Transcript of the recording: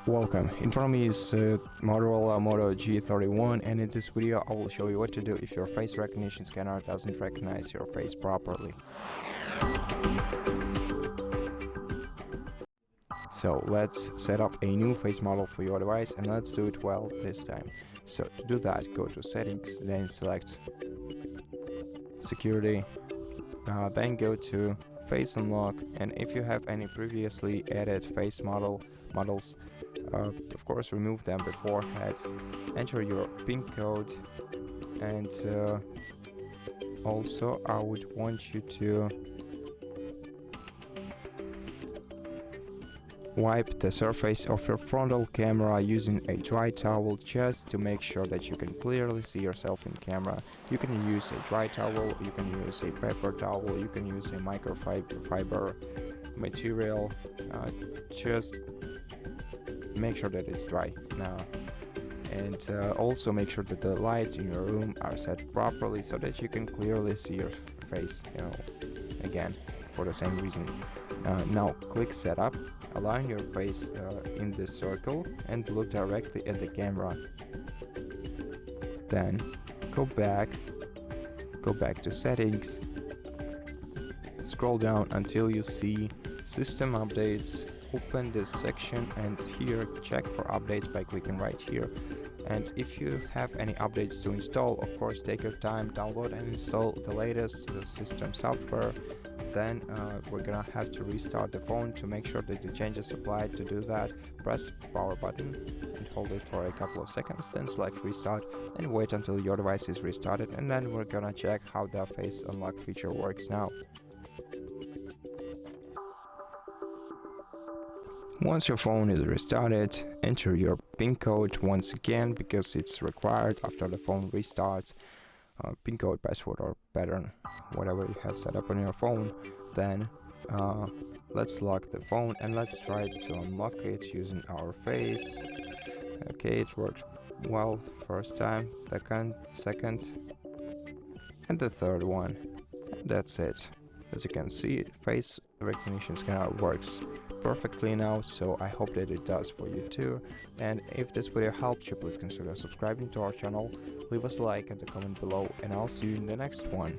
Welcome. In front of me is Motorola Moto G31, and in this video I will show you what to do if your face recognition scanner doesn't recognize your face properly. So let's set up a new face model for your device, and let's do it well this time. So to do that, go to settings, then select security, then go to face unlock, and if you have any previously added face models, of course remove them beforehand. Enter your PIN code, and also I would want you to wipe the surface of your frontal camera using a dry towel, just to make sure that you can clearly see yourself in camera. You can use a dry towel, you can use a paper towel, you can use a microfiber material. Just make sure that it's dry now, and also make sure that the lights in your room are set properly so that you can clearly see your face, again for the same reason. Now click setup, align your face in this circle and look directly at the camera. Then go back to settings, scroll down until you see system updates. Open this section, and here check for updates by clicking right here. And if you have any updates to install, of course take your time, download and install the latest system software. Then we're gonna have to restart the phone to make sure that the changes applied. To do that, press power button and hold it for a couple of seconds, then select restart and wait until your device is restarted, and then we're gonna check how the face unlock feature works now. Once your phone is restarted, enter your PIN code once again, because it's required after the phone restarts. PIN code, password or pattern, whatever you have set up on your phone. Then let's lock the phone and let's try to unlock it using our face. Okay, it worked well first time, second and the third one. That's it. As you can see, face recognition scanner works perfectly now, so I hope that it does for you too. And if this video helped you, please consider subscribing to our channel, leave us a like and a comment below, and I'll see you in the next one.